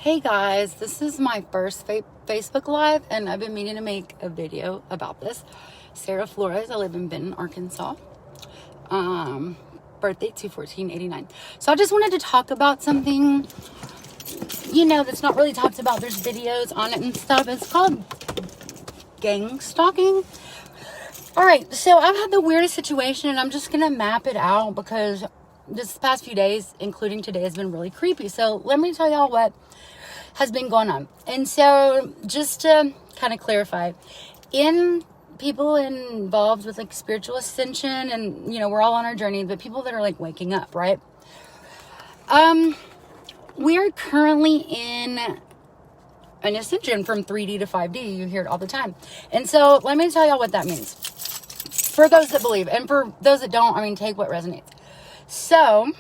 Hey guys, this is my first Facebook Live, and I've been meaning to make a video about this. Sarah Flores, I live in Benton, Arkansas. Birthday 2/14/89. So I just wanted to talk about something, that's not really talked about. There's videos on it and stuff. It's called gang stalking. All right, so I've had the weirdest situation, and I'm just gonna map it out because this past few days, including today, has been really creepy. So let me tell y'all what has been going on. And so just to kind of clarify, in people involved with like spiritual ascension, and we're all on our journey, but people that are like waking up, right? We are currently in an ascension from 3D to 5D. You hear it all the time. And so let me tell y'all what that means. For those that believe, and for those that don't, take what resonates. So,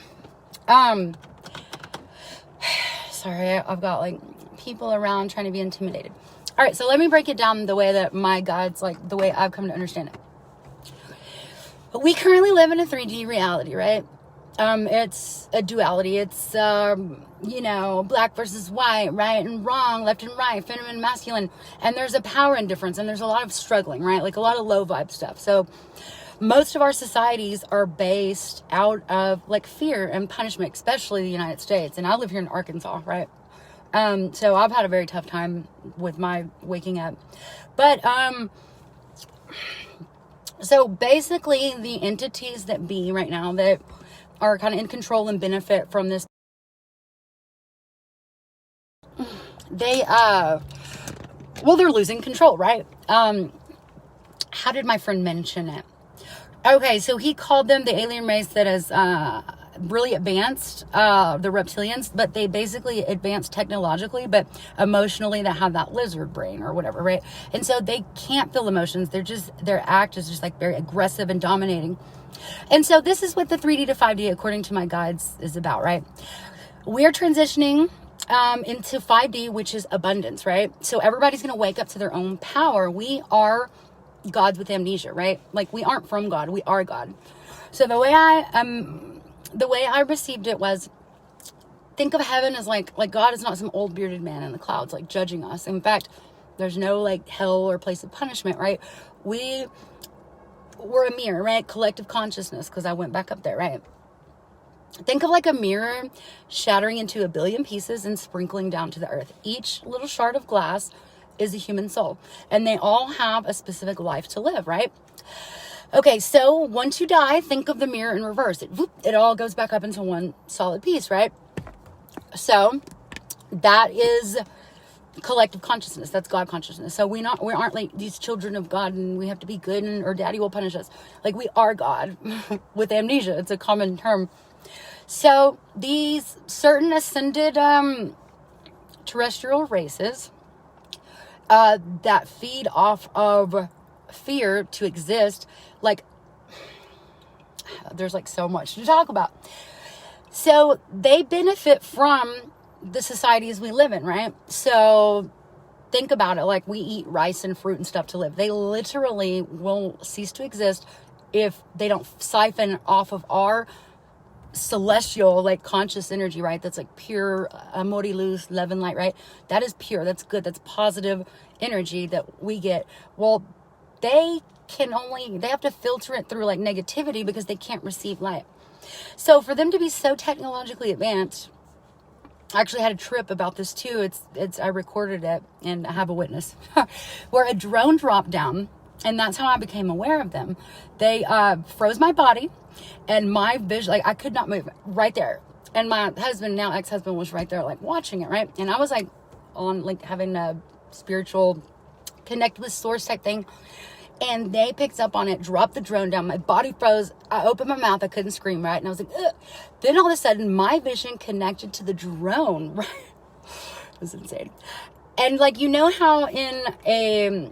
sorry, I've got like people around trying to be intimidated. All right, so let me break it down the way that my guides, like the way I've come to understand it. We currently live in a 3D reality, right? It's a duality. It's, black versus white, right and wrong, left and right, feminine, masculine. And there's a power indifference, and there's a lot of struggling, right? Like a lot of low vibe stuff. So most of our societies are based out of like fear and punishment, especially the United States. And I live here in Arkansas, right? So I've had a very tough time with my waking up. But, so basically the entities that be right now that are kind of in control and benefit from this, they're losing control, right? How did my friend mention it? Okay, so he called them the alien race that is really advanced, the reptilians, but they basically advanced technologically, but emotionally they have that lizard brain or whatever, right? And so they can't feel emotions. Their act is just like very aggressive and dominating. And so this is what the 3D to 5D, according to my guides, is about, right? We're transitioning into 5D, which is abundance, right? So everybody's going to wake up to their own power. We are gods with amnesia, right? Like we aren't from God, we are God. So the way I received it was, think of heaven as like God is not some old bearded man in the clouds, like judging us. In fact, there's no like hell or place of punishment, right? We're a mirror, right? Collective consciousness, because I went back up there, right? Think of like a mirror shattering into a billion pieces and sprinkling down to the earth. Each little shard of glass is a human soul, and they all have a specific life to live, right? Okay, so once you die, think of the mirror in reverse. It all goes back up into one solid piece, right? So that is collective consciousness. That's God consciousness. So we aren't like these children of God and we have to be good or daddy will punish us. Like we are God with amnesia. It's a common term. So these certain ascended terrestrial races that feed off of fear to exist, like there's like so much to talk about. So they benefit from the societies we live in, right? So think about it, like we eat rice and fruit and stuff to live. They literally will cease to exist if they don't siphon off of our celestial, like conscious energy, right? That's like pure amor y luz, love and light, right? That is pure, that's good, that's positive energy that we get. Well, they have to filter it through like negativity because they can't receive light. So for them to be so technologically advanced, I actually had a trip about this too. I recorded it and I have a witness where a drone dropped down, and that's how I became aware of them. They froze my body and my vision, like I could not move right there. And my husband, now ex-husband, was right there like watching it, right? And I was like on like having a spiritual connect with source type thing. And they picked up on it, dropped the drone down. My body froze. I opened my mouth. I couldn't scream, right? And I was like, ugh. Then all of a sudden, my vision connected to the drone, right? It was insane. And like, how in a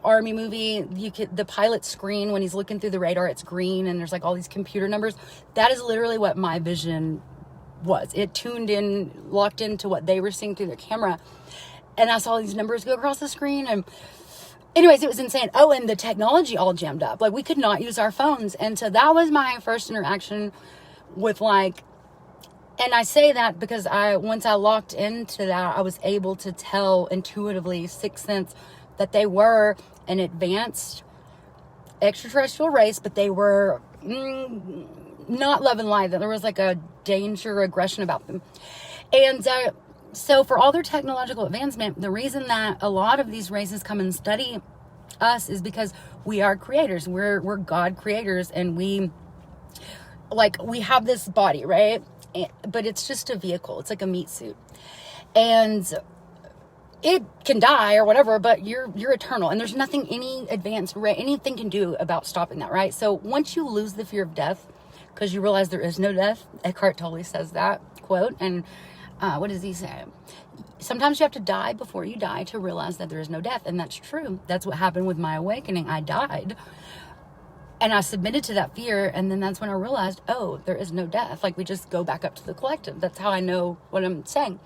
army movie, the pilot screen, when he's looking through the radar, it's green and there's like all these computer numbers. That is literally what my vision was. It tuned in, locked into what they were seeing through their camera. And I saw these numbers go across the screen, and anyways, it was insane. Oh, and the technology all jammed up. Like we could not use our phones. And so that was my first interaction with like And I say that because once I locked into that, I was able to tell intuitively, sixth sense, that they were an advanced extraterrestrial race, but they were not love and light. That there was like a danger, aggression about them. And so for all their technological advancement, the reason that a lot of these races come and study us is because we are creators. We're God creators, and we have this body, right? But it's just a vehicle. It's like a meat suit. And it can die or whatever, but you're eternal, and there's nothing any advanced anything can do about stopping that, right? So once you lose the fear of death, because you realize there is no death, Eckhart Tolle says that quote, and what does he say? Sometimes you have to die before you die to realize that there is no death, and that's true. That's what happened with my awakening. I died, and I submitted to that fear, and then that's when I realized, oh, there is no death. Like, we just go back up to the collective. That's how I know what I'm saying.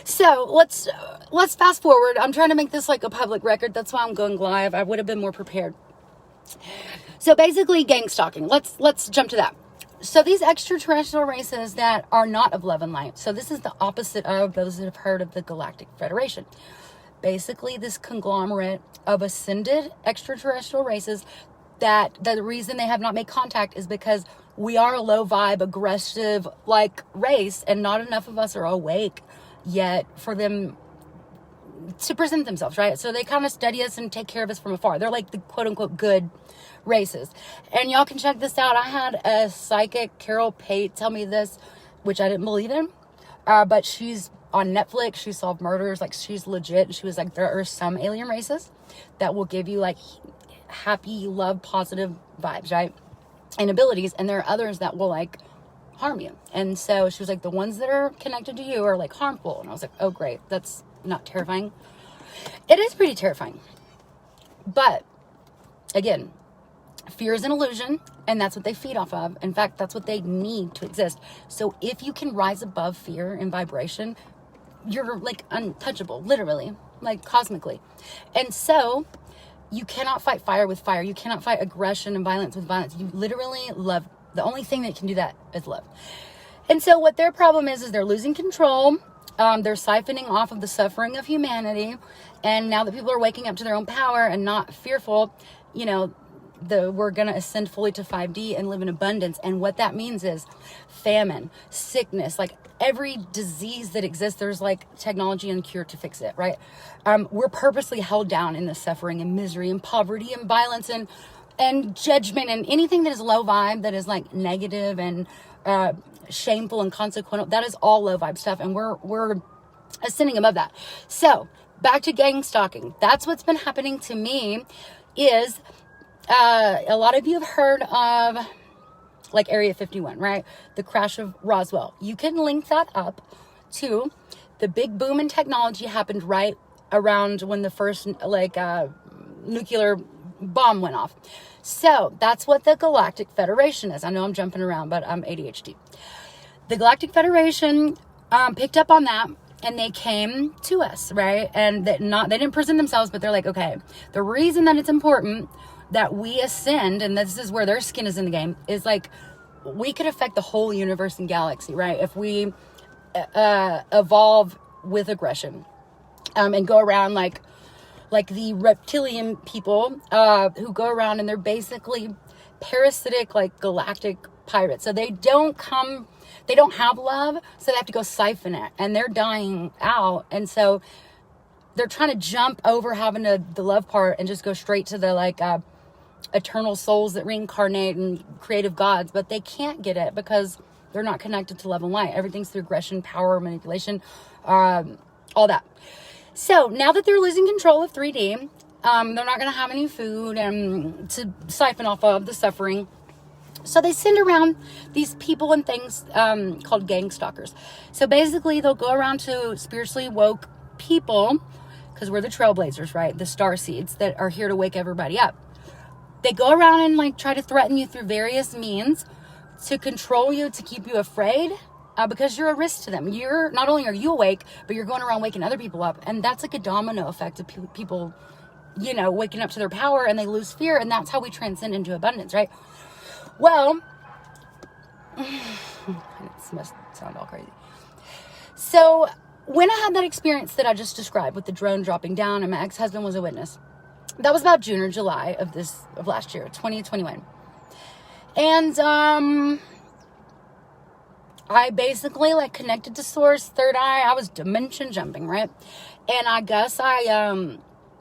So let's fast forward. I'm trying to make this like a public record. That's why I'm going live. I would have been more prepared. So basically, gang stalking. Let's jump to that. So these extraterrestrial races that are not of love and light. So this is the opposite of those that have heard of the Galactic Federation. Basically, this conglomerate of ascended extraterrestrial races that the reason they have not made contact is because we are a low vibe, aggressive like race, and not enough of us are awake yet for them to present themselves, right? So they kind of study us and take care of us from afar. They're like the quote unquote good races. And y'all can check this out. I had a psychic, Carol Pate, tell me this, which I didn't believe in, but she's on Netflix. She solved murders. Like, she's legit. She was like, there are some alien races that will give you like happy, love, positive vibes, right? And abilities. And there are others that will like harm you. And so she was like, the ones that are connected to you are like harmful. And I was like, oh great, that's not terrifying. It is pretty terrifying. But again, fear is an illusion, and that's what they feed off of. In fact, that's what they need to exist. So if you can rise above fear and vibration, you're like untouchable, literally, like cosmically. And so you cannot fight fire with fire. You cannot fight aggression and violence with violence. You literally love. The only thing that can do that is love. And so what their problem is they're losing control. They're siphoning off of the suffering of humanity. And now that people are waking up to their own power and not fearful, we're going to ascend fully to 5D and live in abundance. And what that means is famine, sickness, like every disease that exists, there's like technology and cure to fix it, right? We're purposely held down in the suffering and misery and poverty and violence and judgment and anything that is low vibe, that is like negative and shameful and consequential. That is all low vibe stuff, and we're ascending above that. So back to gang stalking. That's what's been happening to me. Is a lot of you have heard of like Area 51, right? The crash of Roswell. You can link that up to the big boom in technology happened right around when the first nuclear bomb went off. So that's what the Galactic Federation is. I know I'm jumping around, but I'm ADHD. The Galactic Federation picked up on that, and they came to us, right? And they didn't present themselves, but they're like, okay, the reason that it's important that we ascend, and this is where their skin is in the game, is like we could affect the whole universe and galaxy, right? If we evolve with aggression and go around like the reptilian people who go around and they're basically parasitic, like galactic pirates. So they don't have love, so they have to go siphon it, and they're dying out. And so they're trying to jump over having the love part and just go straight to the eternal souls that reincarnate and creative gods, but they can't get it because they're not connected to love and light. Everything's through aggression, power, manipulation, all that. So now that they're losing control of 3D, they're not going to have any food and to siphon off of the suffering. So they send around these people and things called gang stalkers. So basically they'll go around to spiritually woke people, because we're the trailblazers, right? The starseeds that are here to wake everybody up. They go around and like try to threaten you through various means to control you, to keep you afraid, because you're a risk to them. You're not only are you awake, but you're going around waking other people up. And that's like a domino effect of people, waking up to their power, and they lose fear. And that's how we transcend into abundance, right? Well, It must sound all crazy. So when I had that experience that I just described with the drone dropping down and my ex-husband was a witness, that was about June or July of last year, 2021. And I basically like connected to source, third eye. I was dimension jumping, right? And I guess I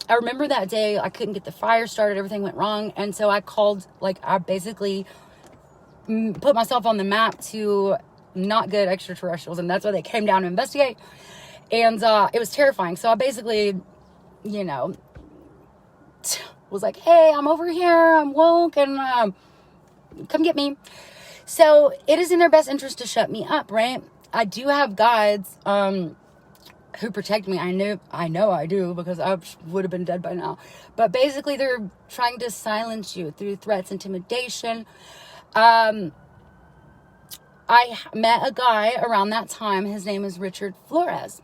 remember that day I couldn't get the fire started. Everything went wrong. And so I called, like, I basically put myself on the map to not good extraterrestrials. And that's why they came down to investigate. And it was terrifying. So I basically, you know, was like, hey, I'm over here. I'm woke and come get me. So it is in their best interest to shut me up, right? I do have guides who protect me. I know I do, because I would have been dead by now. But basically they're trying to silence you through threats, intimidation. I met a guy around that time. His name is Richard Flores.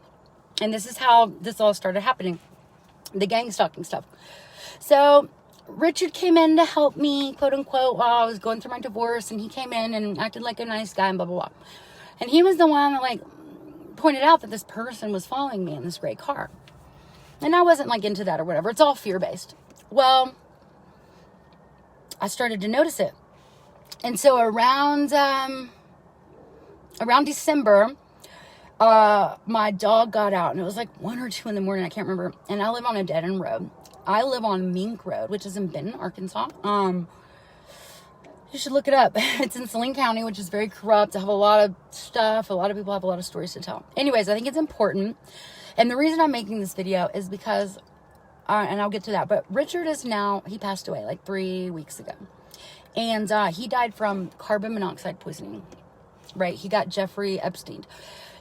And this is how this all started happening. The gang stalking stuff. So Richard came in to help me, quote unquote, while I was going through my divorce. And he came in and acted like a nice guy and blah, blah, blah. And he was the one that, like, pointed out that this person was following me in this gray car. And I wasn't, like, into that or whatever. It's all fear-based. Well, I started to notice it. And so around December, my dog got out, and it was like 1 or 2 in the morning. I can't remember. And I live on a dead-end road. I live on Mink Road, which is in Benton, Arkansas. You should look it up. It's in Saline County, which is very corrupt. I have a lot of stuff. A lot of people have a lot of stories to tell. Anyways, I think it's important. And the reason I'm making this video is because, and I'll get to that, but Richard is now, he passed away like 3 weeks ago. And he died from carbon monoxide poisoning, right? He got Jeffrey Epstein.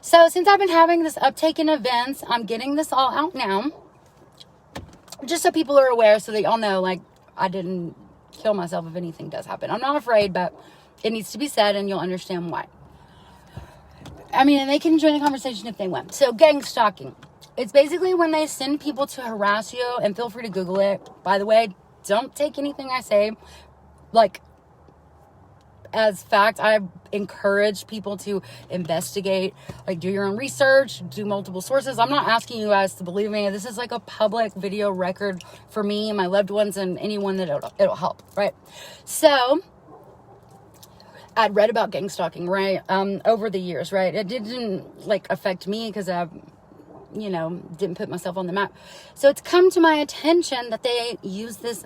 So since I've been having this uptake in events, I'm getting this all out now. Just so people are aware, so they all know, like, I didn't kill myself if anything does happen. I'm not afraid, but it needs to be said, and you'll understand why. I mean, and they can join the conversation if they want. So, gang stalking. It's basically when they send people to harass you, and feel free to Google it. By the way, don't take anything I say, like, as fact. I encourage people to investigate, like, do your own research, do multiple sources. I'm not asking you guys to believe me. This is like a public video record for me and my loved ones and anyone that it'll help, right? So I'd read about gang stalking, right, over the years, right? It didn't, like, affect me because I, you know, didn't put myself on the map. So it's come to my attention that they use this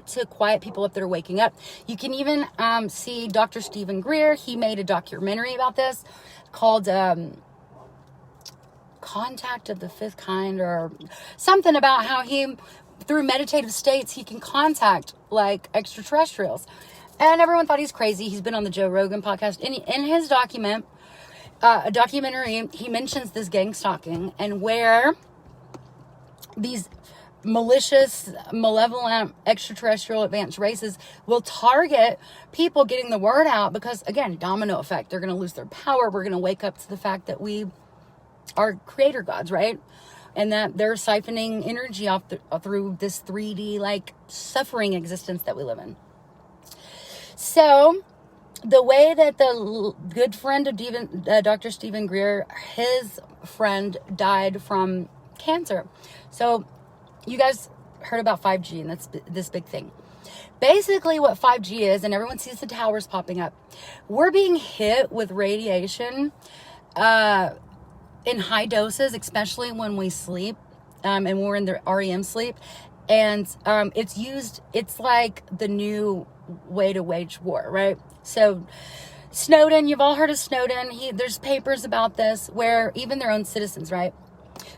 to quiet people up that are waking up. You can even see Dr. Stephen Greer. He made a documentary about this called Contact of the Fifth Kind, or something about how he, through meditative states, he can contact, like, extraterrestrials. And everyone thought he's crazy. He's been on the Joe Rogan podcast. In his documentary, he mentions this gang stalking and where these malicious, malevolent, extraterrestrial advanced races will target people getting the word out because, again, domino effect. They're going to lose their power. We're going to wake up to the fact that we are creator gods, right? And that they're siphoning energy off through this 3D, like, suffering existence that we live in. So the way that the good friend of Dr. Stephen Greer, his friend died from cancer. So you guys heard about 5G, and that's this big thing. Basically what 5G is, and everyone sees the towers popping up, we're being hit with radiation in high doses, especially when we sleep, and we're in the REM sleep. And it's like the new way to wage war, right? So Snowden, you've all heard of Snowden. There's papers about this where even their own citizens, right?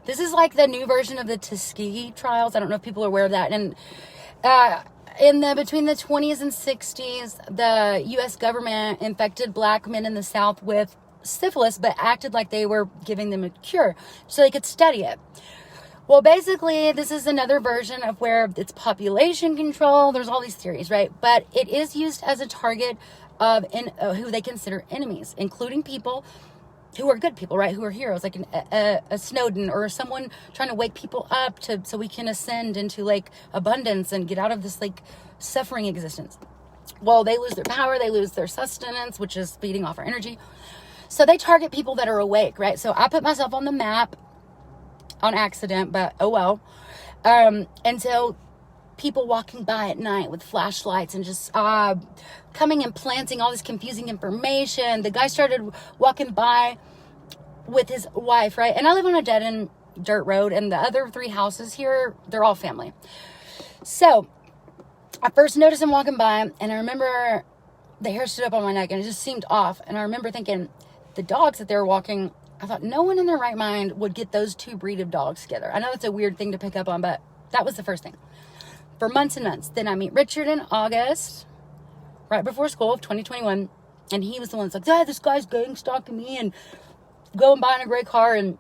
This is like the new version of the Tuskegee trials. I don't know if people are aware of that. And between the 20s and 60s, the U.S. government infected black men in the South with syphilis, but acted like they were giving them a cure so they could study it. Well, basically, this is another version of where it's population control. There's all these theories, right? But it is used as a target of who they consider enemies, including people who are good people, right? Who are heroes, like a Snowden or someone trying to wake people up so we can ascend into, like, abundance and get out of this, like, suffering existence. Well, they lose their power, they lose their sustenance, which is feeding off our energy. So they target people that are awake, right? So I put myself on the map on accident, but oh well. And so people walking by at night with flashlights and just coming and planting all this confusing information. The guy started walking by with his wife, right? And I live on a dead-end dirt road, and the other 3 houses here, they're all family. So I first noticed him walking by, and I remember the hair stood up on my neck, and it just seemed off. And I remember thinking, the dogs that they were walking, I thought no one in their right mind would get those 2 breed of dogs together. I know that's a weird thing to pick up on, but that was the first thing. For months and months. Then I meet Richard in August, right before school of 2021, and he was the one that's like, this guy's gang stalking me and going by in a gray car. And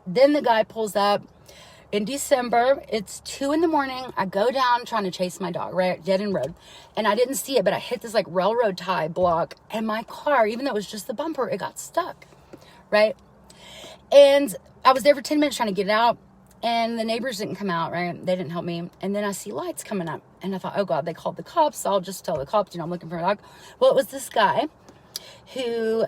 then the guy pulls up in December. It's 2 a.m. I go down trying to chase my dog, right? Dead end road. And I didn't see it, but I hit this like railroad tie block, and my car, even though it was just the bumper, it got stuck, right? And I was there for 10 minutes trying to get it out, and the neighbors didn't come out, right? They didn't help me. And then I see lights coming up, and I thought, oh God, they called the cops. So I'll just tell the cops, I'm looking for a dog. Well, it was this guy who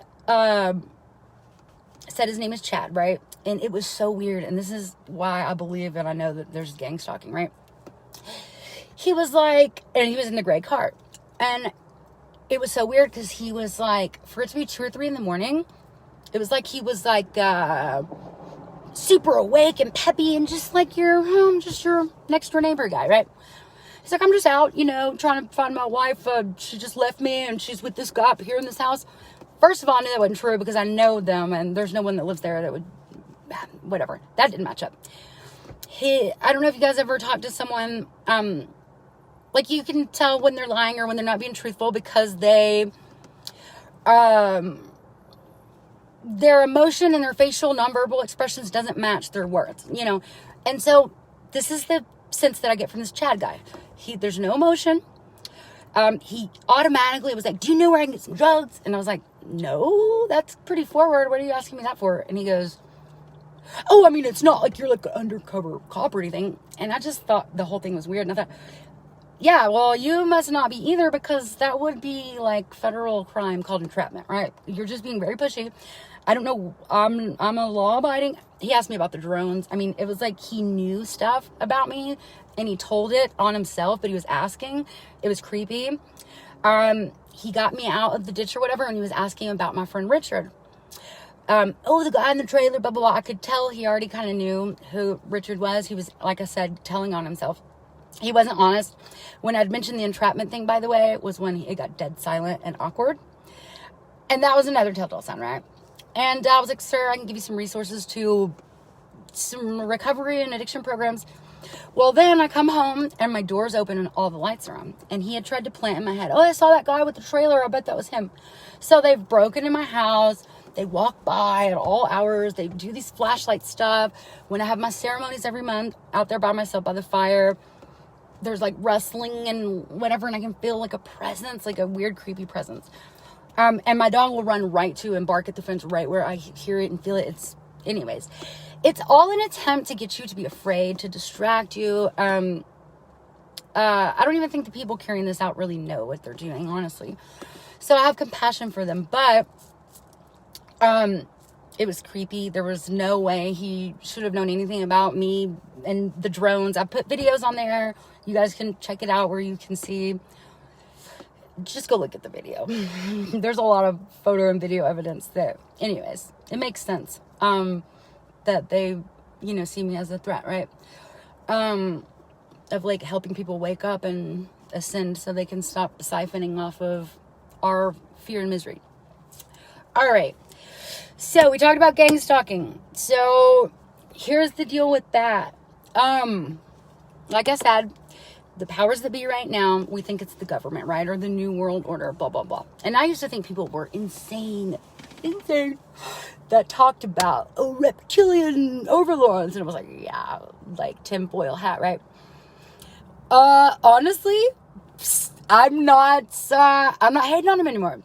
said his name is Chad, right? And it was so weird. And this is why I believe and I know that there's gang stalking, right? He was like, and he was in the gray car. And it was so weird because he was like, for it to be 2 or 3 a.m, it was like he was like super awake and peppy and just like your next door neighbor guy, right? He's like, I'm just out, trying to find my wife. She just left me and she's with this guy up here in this house. First of all, I knew that wasn't true because I know them and there's no one that lives there that would, whatever. That didn't match up. I don't know if you guys ever talked to someone, like you can tell when they're lying or when they're not being truthful because their emotion and their facial nonverbal expressions doesn't match their words, And so this is the sense that I get from this Chad guy. There's no emotion. He automatically was like, do you know where I can get some drugs? And I was like, no, that's pretty forward. What are you asking me that for? And he goes, oh, I mean, it's not like you're like an undercover cop or anything. And I just thought the whole thing was weird. And I thought, yeah, well, you must not be either because that would be like federal crime called entrapment, right? You're just being very pushy. I don't know. I'm a law-abiding. He asked me about the drones. I mean, it was like he knew stuff about me and he told it on himself, but he was asking. It was creepy. He got me out of the ditch or whatever, and he was asking about my friend Richard. The guy in the trailer, blah, blah, blah. I could tell he already kind of knew who Richard was. He was, like I said, telling on himself. He wasn't honest. When I'd mentioned the entrapment thing, by the way, was when it got dead silent and awkward. And that was another telltale sign, right? And I was like, sir, I can give you some resources to some recovery and addiction programs. Well, then I come home and my door's open and all the lights are on. And he had tried to plant in my head, oh, I saw that guy with the trailer. I bet that was him. So they've broken in my house. They walk by at all hours. They do these flashlight stuff. When I have my ceremonies every month out there by myself by the fire, there's like rustling and whatever. And I can feel like a presence, like a weird, creepy presence. And my dog will run right to and bark at the fence right where I hear it and feel it. Anyways, it's all an attempt to get you to be afraid, to distract you. I don't even think the people carrying this out really know what they're doing, honestly. So I have compassion for them, but it was creepy. There was no way he should have known anything about me and the drones. I put videos on there. You guys can check it out where you can see. Just go look at the video. There's a lot of photo and video evidence that, anyways, it makes sense that they, see me as a threat, right? Of like helping people wake up and ascend so they can stop siphoning off of our fear and misery. All right. So we talked about gang stalking. So here's the deal with that. Like I said, the powers that be right now, we think it's the government, right? Or the New World Order, blah, blah, blah. And I used to think people were insane, that talked about, reptilian overlords. And it was like, yeah, like tinfoil hat, right? Honestly, I'm not hating on them anymore,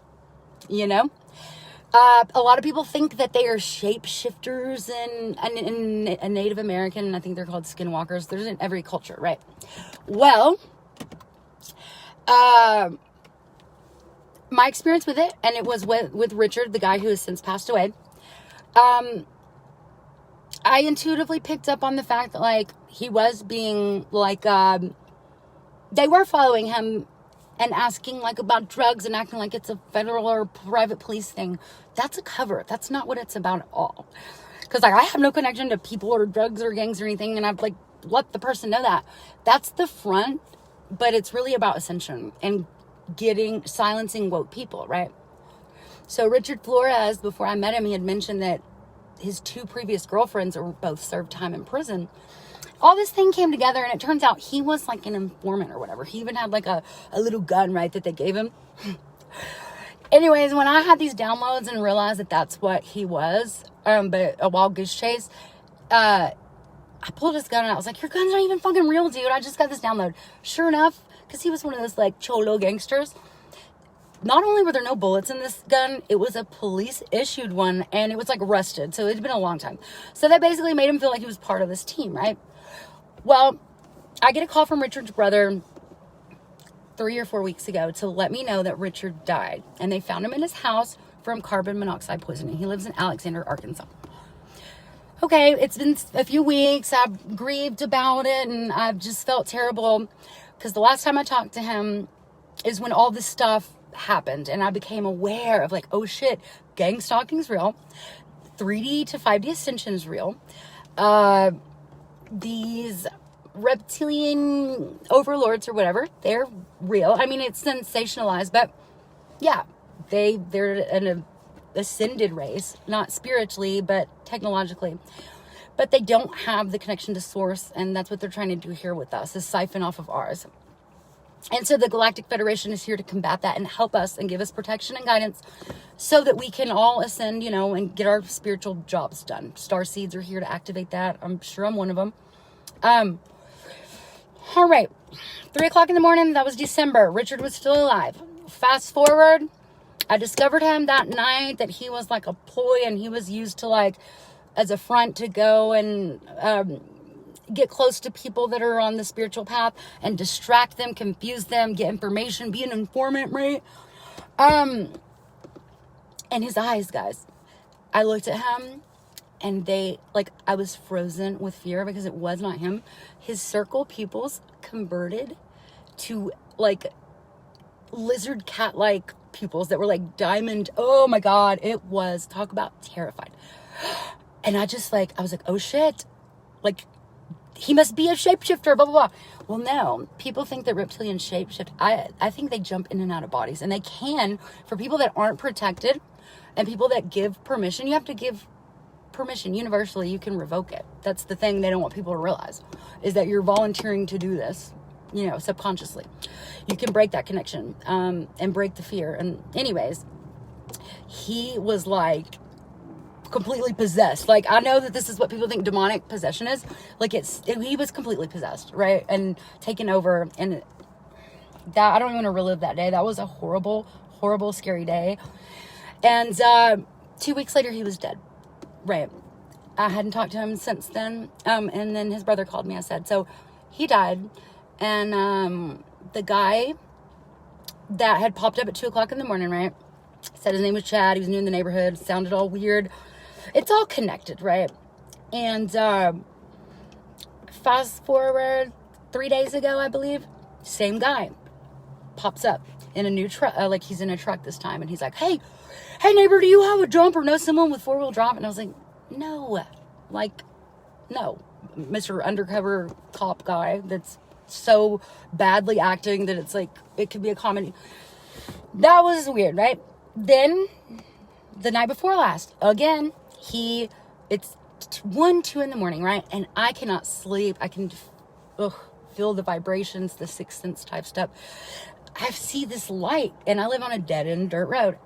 A lot of people think that they are shapeshifters in a Native American. I think they're called skinwalkers. There's in every culture, right? Well, my experience with it, and it was with Richard, the guy who has since passed away, I intuitively picked up on the fact that, like, he was being, like, they were following him and asking, like, about drugs and acting like it's a federal or private police thing. That's a cover. That's not what it's about at all. Because, like, I have no connection to people or drugs or gangs or anything, and I've, like, let the person know that. That's the front, but it's really about ascension and silencing woke people, right? So Richard Flores, before I met him, he had mentioned that his 2 previous girlfriends were both served time in prison. All this thing came together, and it turns out he was like an informant or whatever. He even had like a little gun, right, that they gave him. Anyways, when I had these downloads and realized that that's what he was, but a wild goose chase, I pulled his gun and I was like, your gun's not even fucking real, dude. I just got this download. Sure enough, because he was one of those like cholo gangsters, not only were there no bullets in this gun, it was a police issued one, and it was like rusted. So it'd been a long time. So that basically made him feel like he was part of this team, right? Well, I get a call from Richard's brother 3 or 4 weeks ago to let me know that Richard died, and they found him in his house from carbon monoxide poisoning. He lives in Alexander, Arkansas. Okay, it's been a few weeks. I've grieved about it, and I've just felt terrible because the last time I talked to him is when all this stuff happened, and I became aware of, like, oh shit, gang stalking is real, 3D to 5D ascension is real, these reptilian overlords or whatever, they're real. I mean, it's sensationalized, but yeah, they're an ascended race, not spiritually, but technologically. But they don't have the connection to source, and that's what they're trying to do here with us, is siphon off of ours. And so the Galactic Federation is here to combat that and help us and give us protection and guidance so that we can all ascend, you know, and get our spiritual jobs done. Starseeds are here to activate that. I'm sure I'm one of them. All right. 3 o'clock in the morning, that was December. Richard was still alive. Fast forward, I discovered him that night that he was like a ploy, and he was used to, like, as a front to go and get close to people that are on the spiritual path and distract them, confuse them, get information, be an informant, right? And his eyes, guys, I looked at him and I was frozen with fear because it was not him. His circle pupils converted to like lizard cat-like pupils that were like diamond. Oh my God, it was, talk about terrified. And I was like, oh shit, like, he must be a shapeshifter, blah, blah, blah. Well, no, people think that reptilians shapeshift. I think they jump in and out of bodies, and they can, for people that aren't protected and people that give permission. You have to give permission universally. You can revoke it. That's the thing they don't want people to realize, is that you're volunteering to do this, you know, subconsciously. You can break that connection and break the fear. And anyways, he was like completely possessed. Like, I know that this is what people think demonic possession is. Like, he was completely possessed, right? And taken over. And that, I don't even want to relive that day. That was a horrible, horrible, scary day. And 2 weeks later, he was dead. Right. I hadn't talked to him since then. And then his brother called me. I said, so he died. And the guy that had popped up at 2 o'clock in the morning, right, said his name was Chad. He was new in the neighborhood. Sounded all weird. It's all connected, right? And fast forward 3 days ago, I believe, same guy pops up in a new truck. Like, he's in a truck this time, and he's like, hey neighbor, do you have a jump or know someone with 4-wheel drive? And I was like, no, Mr. Undercover cop guy that's so badly acting that it's like, it could be a comedy. That was weird, right? Then the night before last, again, it's 1, 2 in the morning, right? And I cannot sleep. I can feel the vibrations, the sixth sense type stuff. I see this light, and I live on a dead-end dirt road.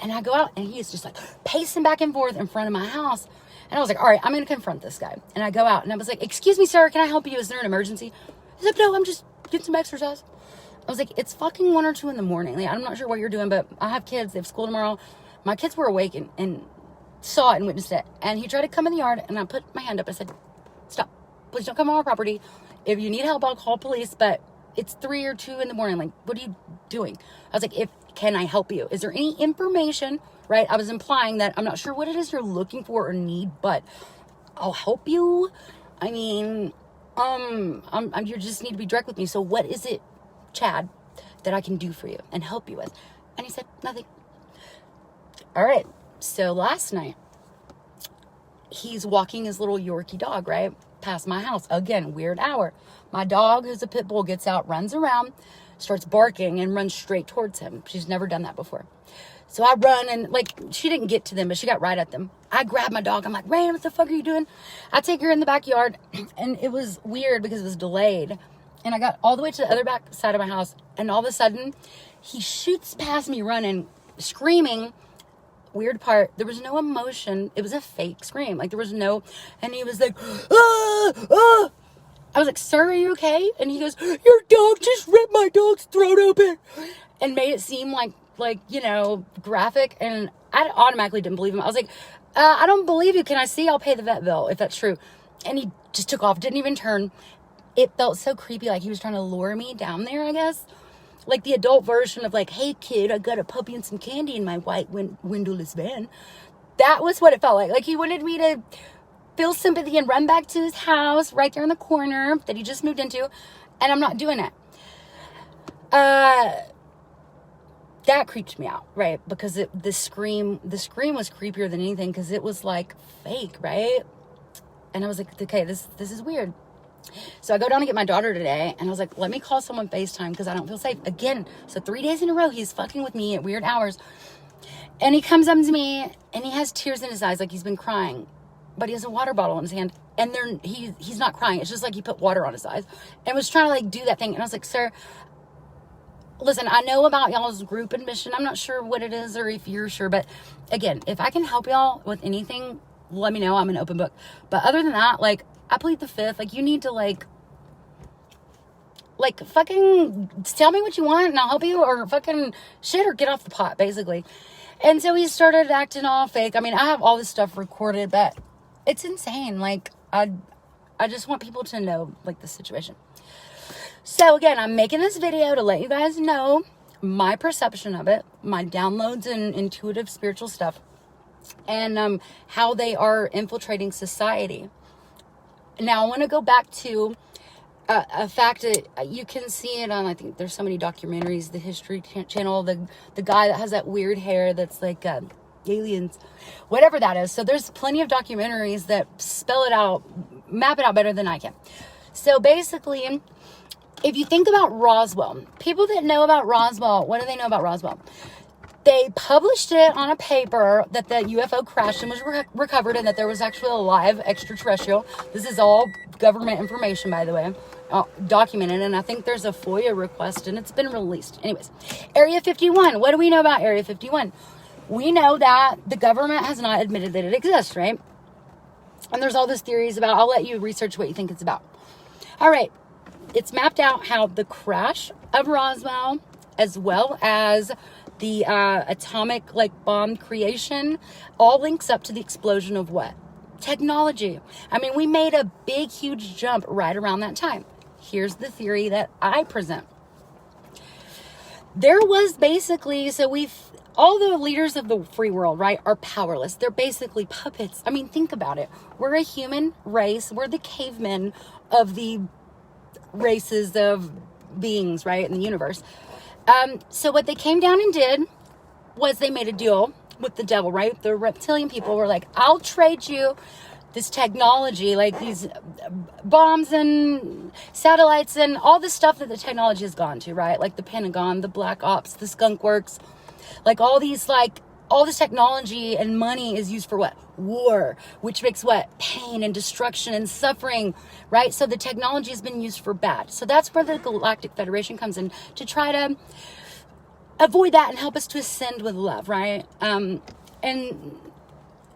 And I go out, and he is just like pacing back and forth in front of my house. And I was like, all right, I'm going to confront this guy. And I go out, and I was like, excuse me, sir, can I help you? Is there an emergency? He's like, no, I'm just getting some exercise. I was like, it's fucking 1 or 2 in the morning. Like, I'm not sure what you're doing, but I have kids. They have school tomorrow. My kids were awake and saw it and witnessed it. And he tried to come in the yard, and I put my hand up. I said, stop. Please don't come on our property. If you need help, I'll call police, but it's 3 or 2 in the morning. Like, what are you doing? I was like, can I help you? Is there any information, right? I was implying that I'm not sure what it is you're looking for or need, but I'll help you. I mean, you just need to be direct with me. So what is it, Chad, that I can do for you and help you with? And he said, nothing. All right. So last night, he's walking his little Yorkie dog, right, past my house. Again, weird hour. My dog, who's a pit bull, gets out, runs around, starts barking, and runs straight towards him. She's never done that before. So I run, and, like, she didn't get to them, but she got right at them. I grab my dog. I'm like, Rain, what the fuck are you doing? I take her in the backyard, and it was weird because it was delayed. And I got all the way to the other back side of my house, and all of a sudden, he shoots past me running, screaming. Weird part, there was no emotion. It was a fake scream. Like, there was no, and he was like, ah, ah. I was like, sir, are you okay? And he goes, your dog just ripped my dog's throat open, and made it seem like, you know, graphic. And I automatically didn't believe him. I was like, I don't believe you. Can I see? I'll pay the vet bill if that's true. And he just took off, didn't even turn. It felt so creepy, like he was trying to lure me down there, I guess. Like the adult version of, like, hey, kid, I got a puppy and some candy in my white windowless van. That was what it felt like. Like, he wanted me to feel sympathy and run back to his house right there in the corner that he just moved into. And I'm not doing it. That creeped me out, right? Because the scream was creepier than anything because it was, like, fake, right? And I was like, okay, this is weird. So I go down to get my daughter today, and I was like, let me call someone FaceTime because I don't feel safe. Again, so 3 days in a row, he's fucking with me at weird hours. And he comes up to me, and he has tears in his eyes like he's been crying. But he has a water bottle in his hand, and he's not crying. It's just like he put water on his eyes and was trying to, like, do that thing. And I was like, sir, listen, I know about y'all's group admission. I'm not sure what it is or if you're sure. But, again, if I can help y'all with anything, let me know. I'm an open book. But other than that, like, I plead the fifth. Like, you need to, like, fucking tell me what you want and I'll help you, or fucking shit, or get off the pot, basically. And so he started acting all fake. I mean, I have all this stuff recorded, but it's insane. Like, I just want people to know, like, the situation. So, again, I'm making this video to let you guys know my perception of it, my downloads and intuitive spiritual stuff, and how they are infiltrating society. Now, I want to go back to a fact that you can see it on, I think there's so many documentaries, the History Channel, the guy that has that weird hair that's like aliens, whatever that is. So there's plenty of documentaries that spell it out, map it out better than I can. So basically, if you think about Roswell, people that know about Roswell, what do they know about Roswell? They published it on a paper that the UFO crashed and was recovered, and that there was actually a live extraterrestrial. This is all government information, by the way, documented. And I think there's a FOIA request, and it's been released. Anyways, Area 51. What do we know about Area 51? We know that the government has not admitted that it exists, right? And there's all these theories about, I'll let you research what you think it's about. All right. It's mapped out how the crash of Roswell, as well as the atomic, like, bomb creation, all links up to the explosion of what? Technology. I mean, we made a big, huge jump right around that time. Here's the theory that I present. There was basically, all the leaders of the free world, right, are powerless. They're basically puppets. I mean, think about it. We're a human race. We're the cavemen of the races of beings, right, in the universe. So what they came down and did was they made a deal with the devil, right? The reptilian people were like, I'll trade you this technology, like these bombs and satellites and all the stuff that the technology has gone to, right? Like the Pentagon, the Black Ops, the Skunk Works, like all these, like, all this technology and money is used for what? War, which makes what? Pain and destruction and suffering, right? So the technology has been used for bad. So that's where the Galactic Federation comes in, to try to avoid that and help us to ascend with love, right? And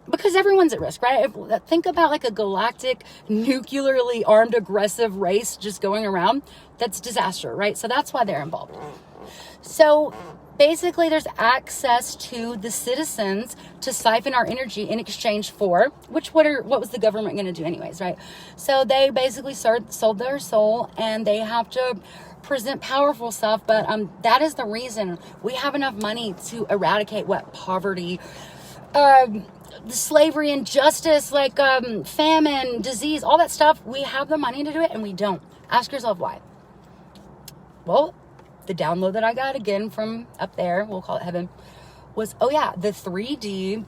because everyone's at risk, right? Think about like a galactic, nuclearly armed, aggressive race just going around. That's disaster, right? So that's why they're involved. So basically, there's access to the citizens to siphon our energy in exchange for, what was the government going to do anyways, right? So they basically sold their soul, and they have to present powerful stuff, but that is the reason we have enough money to eradicate what poverty, slavery, injustice, like famine, disease, all that stuff. We have the money to do it, and we don't. Ask yourself why. Well, the download that I got again from up there, we'll call it heaven, was, oh yeah, the 3D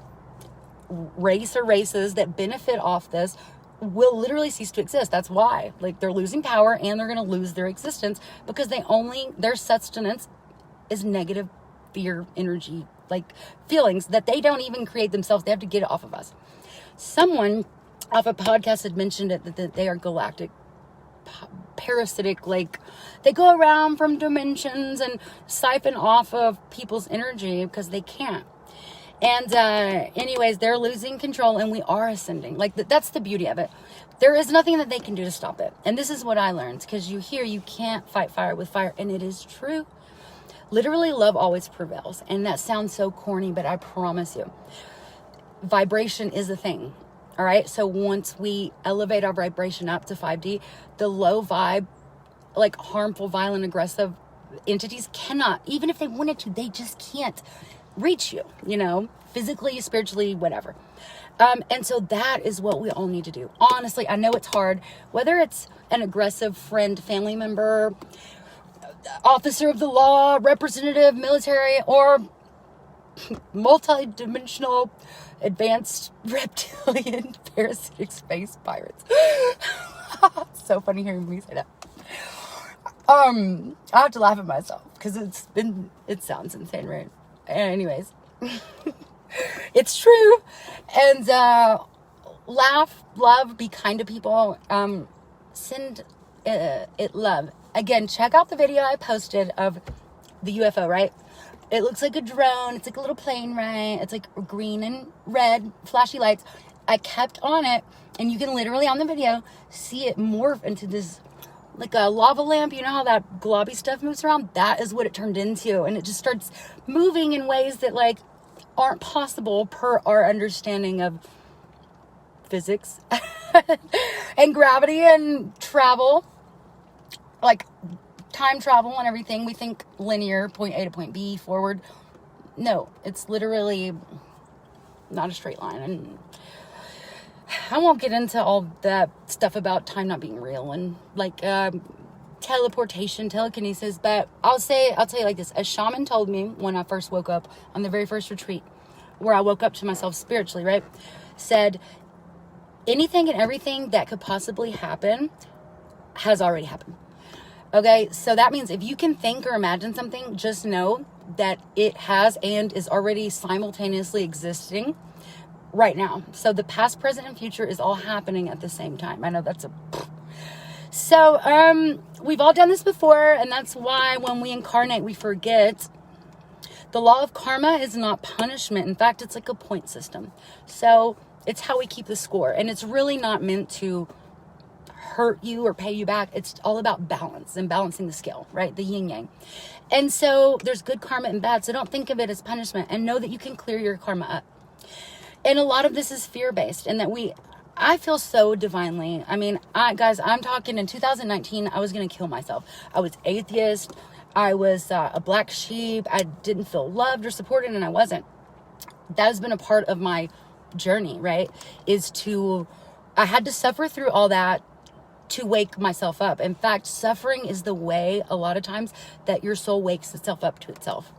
race or races that benefit off this will literally cease to exist. That's why, like, they're losing power and they're going to lose their existence because their sustenance is negative fear, energy, like feelings that they don't even create themselves. They have to get it off of us. Someone off a podcast had mentioned it, that they are galactic parasitic, like they go around from dimensions and siphon off of people's energy because they can't. And anyways, they're losing control and we are ascending. Like that's the beauty of it. There is nothing that they can do to stop it. And this is what I learned, because you can't fight fire with fire. And it is true. Literally, love always prevails. And that sounds so corny, but I promise you, vibration is a thing. All right. So once we elevate our vibration up to 5D, the low vibe, like harmful, violent, aggressive entities cannot, even if they wanted to, they just can't reach you, physically, spiritually, whatever. And so that is what we all need to do. Honestly, I know it's hard, whether it's an aggressive friend, family member, officer of the law, representative, military, or multi-dimensional advanced reptilian parasitic space pirates. It's so funny hearing me say that. I have to laugh at myself because it sounds insane, right? Anyways, it's true. And laugh, love, be kind to people. Send it love. Again, check out the video I posted of the UFO, right? It looks like a drone. It's like a little plane, right? It's like green and red, flashy lights. I kept on it, and you can literally on the video see it morph into this, like a lava lamp. You know how that globby stuff moves around? That is what it turned into. And it just starts moving in ways that like aren't possible per our understanding of physics and gravity and travel, like time travel and everything. We think linear, point A to point B, forward. No, it's literally not a straight line. And I won't get into all that stuff about time not being real and like teleportation, telekinesis, but I'll tell you like this. A shaman told me when I first woke up on the very first retreat, where I woke up to myself spiritually, right? Said anything and everything that could possibly happen has already happened. Okay, so that means if you can think or imagine something, just know that it has and is already simultaneously existing right now. So the past, present, and future is all happening at the same time. I know that's so we've all done this before, and that's why when we incarnate, we forget. The law of karma is not punishment. In fact, it's like a point system. So it's how we keep the score, and it's really not meant to hurt you or pay you back. It's all about balance and balancing the scale, right? The yin yang. And so there's good karma and bad. So don't think of it as punishment, and know that you can clear your karma up. And a lot of this is fear-based, and that I feel so divinely. I mean, guys, I'm talking in 2019, I was going to kill myself. I was atheist. I was a black sheep. I didn't feel loved or supported, and I wasn't. That has been a part of my journey, right? I had to suffer through all that to wake myself up. In fact, suffering is the way a lot of times that your soul wakes itself up to itself.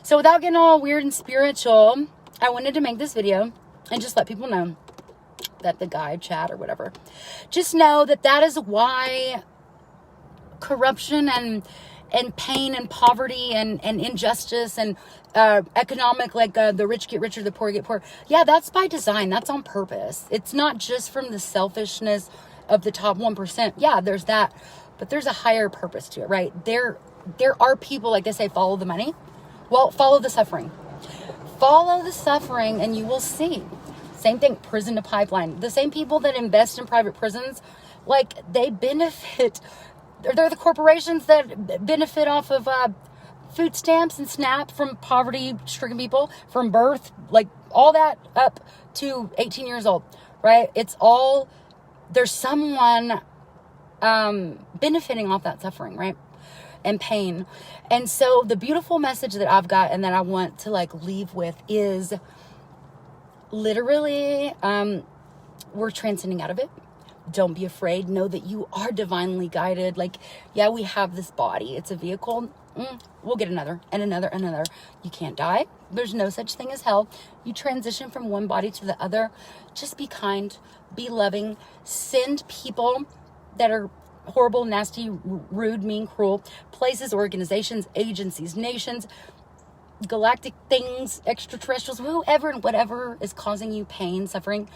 So without getting all weird and spiritual, I wanted to make this video and just let people know that the guide, chat, or whatever, just know that is why corruption and pain and poverty and injustice and economic, like the rich get richer, the poor get poorer. Yeah, that's by design. That's on purpose. It's not just from the selfishness of the top 1%. Yeah, there's that, but there's a higher purpose to it, right? There are people, like they say, follow the money. Well, follow the suffering. Follow the suffering and you will see. Same thing, prison to pipeline. The same people that invest in private prisons, like they benefit. They're the corporations that benefit off of food stamps and SNAP from poverty-stricken people, from birth, like all that up to 18 years old, right? It's all, there's someone benefiting off that suffering, right? and pain. And so the beautiful message that I've got and that I want to like leave with is literally, we're transcending out of it. Don't be afraid. Know that you are divinely guided. Like, yeah, we have this body. It's a vehicle. We'll get another and another and another. You can't die. There's no such thing as hell. You transition from one body to the other. Just be kind. Be loving. Send people that are horrible, nasty, rude, mean, cruel, places, organizations, agencies, nations, galactic things, extraterrestrials, whoever and whatever is causing you pain, suffering.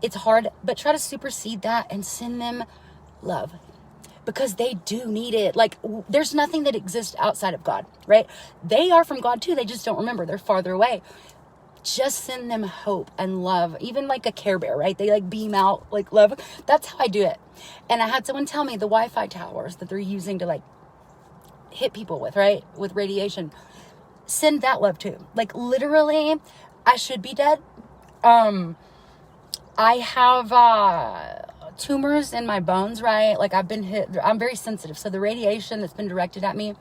It's hard, but try to supersede that and send them love, because they do need it. Like, there's nothing that exists outside of God, right? They are from God too. They just don't remember. They're farther away. Just send them hope and love. Even like a Care Bear, right? They like beam out like love. That's how I do it. And I had someone tell me the Wi-Fi towers that they're using to like hit people with, right? With radiation. Send that love too. Like, literally, I should be dead. I have tumors in my bones, right? Like, I've been hit. I'm very sensitive. So the radiation that's been directed at me,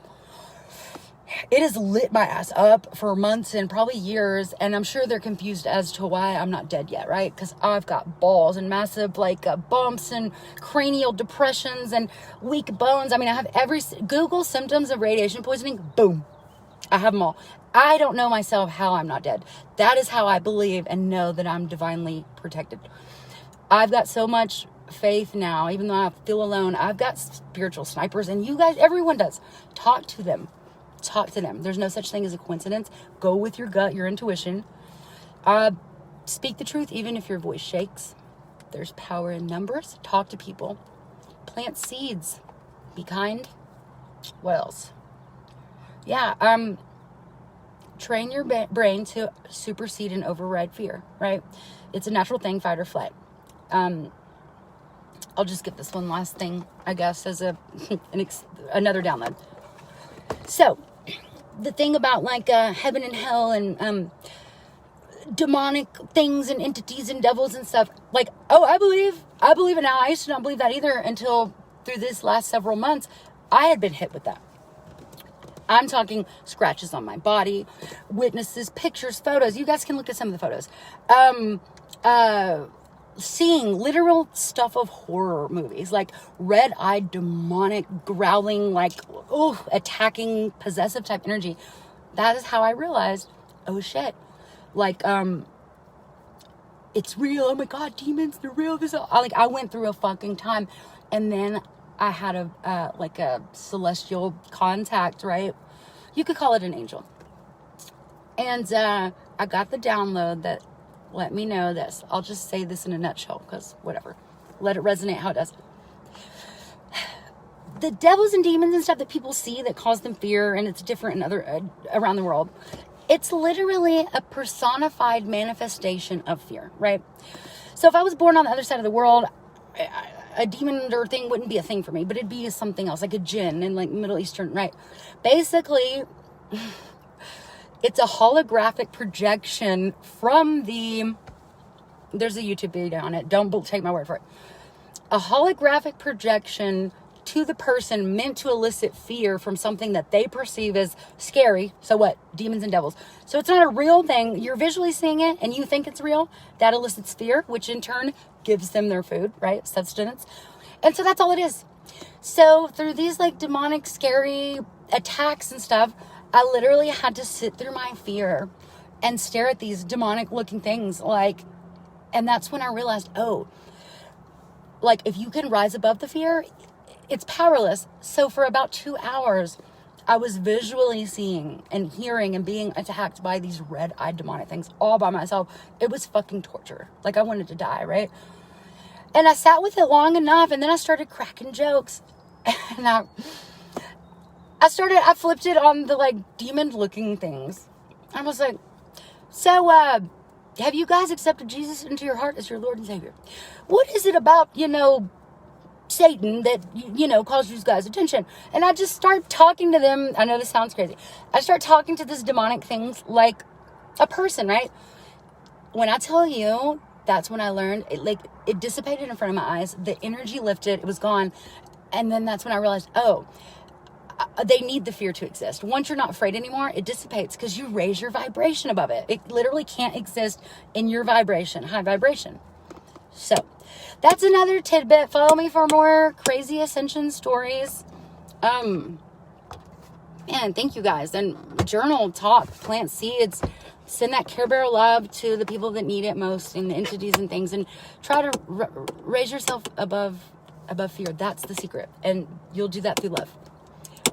it has lit my ass up for months and probably years. And I'm sure they're confused as to why I'm not dead yet, right? Because I've got balls and massive like bumps and cranial depressions and weak bones. I mean, I have Google symptoms of radiation poisoning. Boom. I have them all. I don't know myself how I'm not dead. That is how I believe and know that I'm divinely protected. I've got so much faith now, even though I feel alone. I've got spiritual snipers, and you guys, everyone does. Talk to them. Talk to them. There's no such thing as a coincidence. Go with your gut, your intuition. Speak the truth, even if your voice shakes. There's power in numbers. Talk to people. Plant seeds. Be kind. What else? Yeah, train your brain to supersede and override fear, right? It's a natural thing, fight or flight. I'll just give this one last thing, I guess, as another download. So, the thing about like heaven and hell and demonic things and entities and devils and stuff, like, oh, I believe it now. I used to not believe that either until through this last several months, I had been hit with that. I'm talking scratches on my body, witnesses, pictures, photos. You guys can look at some of the photos. Seeing literal stuff of horror movies, like red-eyed, demonic, growling, like, attacking, possessive type energy. That is how I realized, oh shit, like, it's real. Oh my God, demons, they're real. I went through a fucking time, and then I had a celestial contact, right? You could call it an angel. And I got the download that let me know this. I'll just say this in a nutshell, because whatever. Let it resonate how it does. The devils and demons and stuff that people see that cause them fear, and it's different in other around the world, it's literally a personified manifestation of fear, right? So if I was born on the other side of the world, a demon or thing wouldn't be a thing for me, but it'd be something else, like a jinn in like Middle Eastern, right? Basically, it's a holographic projection from there's a YouTube video on it. Don't take my word for it. A holographic projection to the person meant to elicit fear from something that they perceive as scary. So what? Demons and devils. So it's not a real thing. You're visually seeing it and you think it's real. That elicits fear, which in turn gives them their food, right? Sustenance. And so that's all it is. So through these like demonic, scary attacks and stuff, I literally had to sit through my fear and stare at these demonic looking things. And that's when I realized, like, if you can rise above the fear, it's powerless. So for about 2 hours, I was visually seeing and hearing and being attacked by these red-eyed demonic things all by myself. It was fucking torture. Like, I wanted to die, right? And I sat with it long enough, and then I started cracking jokes. And I flipped it on the, like, demon-looking things. I was like, so, have you guys accepted Jesus into your heart as your Lord and Savior? What is it about, Satan that, calls you guys attention? And I just start talking to them. I know this sounds crazy. I start talking to these demonic things like a person, right? When I tell you, that's when I learned, it dissipated in front of my eyes. The energy lifted. It was gone. And then that's when I realized, they need the fear to exist. Once you're not afraid anymore, it dissipates because you raise your vibration above it. It literally can't exist in your vibration, high vibration. So that's another tidbit. Follow me for more crazy ascension stories. Man, thank you guys. And journal, talk, plant seeds, send that Care Bear love to the people that need it most, and the entities and things, and try to raise yourself above fear. That's the secret, and you'll do that through love.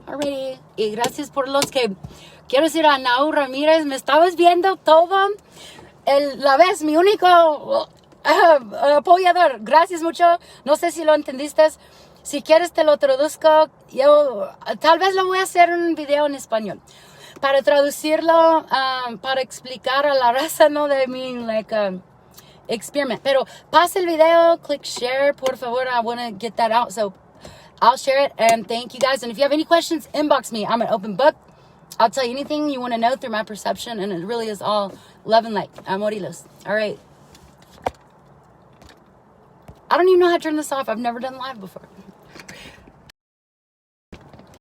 Alrighty, y gracias por los que, quiero decir a Nau Ramírez, me estabas viendo todo, la vez, mi único apoyador, gracias mucho, no sé si lo entendiste, si quieres te lo traduzco, yo tal vez lo voy a hacer en un video en español, para traducirlo, para explicar a la raza, ¿no? De mi, experiment, pero pasa el video, click share, por favor, I want to get that out, so I'll share it, and thank you guys. And if you have any questions, inbox me. I'm an open book. I'll tell you anything you want to know through my perception, and it really is all love and light. Amor y luz. All right. I don't even know how to turn this off. I've never done live before.